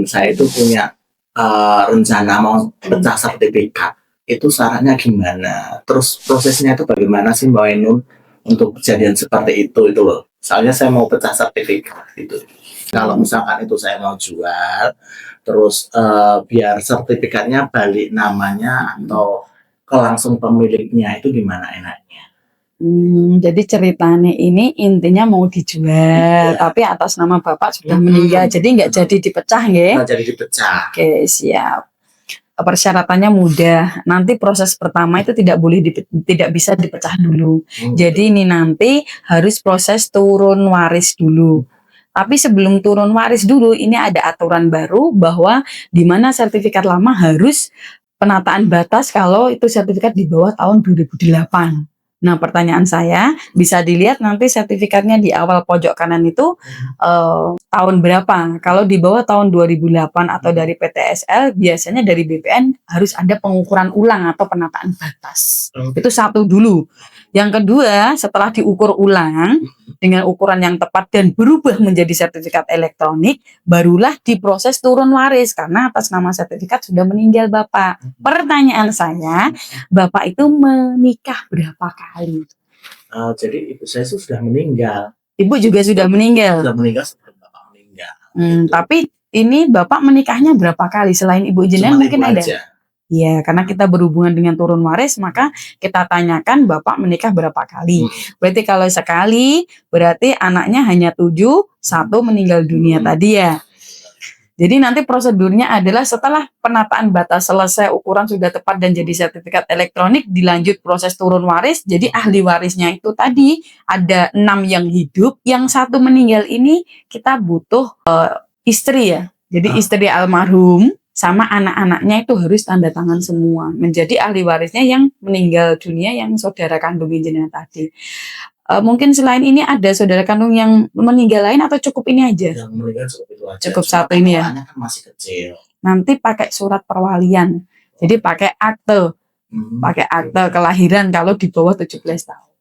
Saya itu punya rencana mau pecah sertifikat. Itu syaratnya gimana? Terus prosesnya itu bagaimana sih Mbak Ainun untuk kejadian seperti itu loh. Soalnya saya mau pecah sertifikat gitu. Kalau misalkan itu saya mau jual, terus biar sertifikatnya balik namanya atau ke langsung pemiliknya itu gimana enaknya? Jadi ceritanya ini intinya mau dijual, tapi atas nama Bapak sudah meninggal, jadi nggak jadi dipecah ya? Nggak jadi dipecah. Oke, siap. Persyaratannya mudah. Nanti proses pertama itu tidak bisa dipecah dulu. Jadi ini nanti harus proses turun waris dulu. Tapi sebelum turun waris dulu, ini ada aturan baru bahwa di mana sertifikat lama harus penataan batas kalau itu sertifikat di bawah tahun 2008. Nah, pertanyaan saya bisa dilihat nanti sertifikatnya di awal pojok kanan itu tahun berapa. Kalau di bawah tahun 2008 atau dari PTSL, biasanya dari BPN harus ada pengukuran ulang atau penataan batas. Itu satu dulu. Yang kedua, setelah diukur ulang dengan ukuran yang tepat dan berubah menjadi sertifikat elektronik, barulah diproses turun waris karena atas nama sertifikat sudah meninggal Bapak. Pertanyaan saya, Bapak itu menikah berapa kali? Jadi ibu saya sudah meninggal. Ibu juga sudah meninggal? Sudah meninggal sebelum Bapak meninggal. Tapi ini Bapak menikahnya berapa kali? Selain Ibu jenengan mungkin ibu ada? Aja. Ya, karena kita berhubungan dengan turun waris, maka kita tanyakan Bapak menikah berapa kali. Berarti kalau sekali, berarti anaknya hanya 7, 1 meninggal dunia tadi ya. Jadi nanti prosedurnya adalah setelah penataan batas selesai, ukuran sudah tepat dan jadi sertifikat elektronik, dilanjut proses turun waris. Jadi ahli warisnya itu tadi ada 6 yang hidup, yang 1 meninggal ini kita butuh istri ya. Jadi istri almarhum sama anak-anaknya itu harus tanda tangan semua menjadi ahli warisnya yang meninggal dunia yang saudara kandung jenengan tadi. Mungkin selain ini ada saudara kandung yang meninggal lain atau cukup ini aja? Yang meninggal cukup itu aja. Cukup satu ini ya. Kan masih kecil. Nanti pakai surat perwalian. Jadi pakai akte. Pakai akte kelahiran kalau di bawah 17 tahun.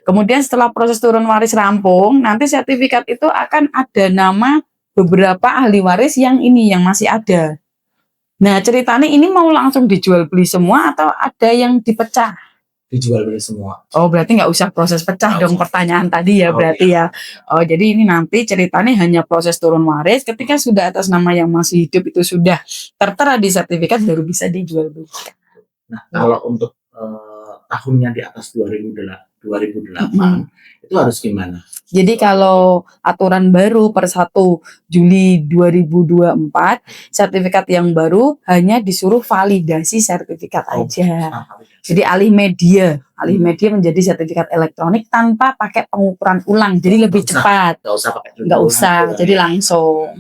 Kemudian setelah proses turun waris rampung, nanti sertifikat itu akan ada nama beberapa ahli waris yang masih ada. Nah, ceritanya ini mau langsung dijual beli semua atau ada yang dipecah? Dijual beli semua. Oh, berarti nggak usah proses pecah dong pertanyaan tadi ya, berarti ya. Oh, jadi ini nanti ceritanya hanya proses turun waris. Ketika sudah atas nama yang masih hidup itu sudah tertera di sertifikat baru bisa dijual beli. Nah, kalau untuk tahunnya di atas 2008 itu harus gimana? Jadi kalau aturan baru per 1 Juli 2024, sertifikat yang baru hanya disuruh validasi sertifikat aja. Jadi alih media menjadi sertifikat elektronik tanpa pakai pengukuran ulang, jadi lebih cepat. Nggak usah pakai jadi langsung.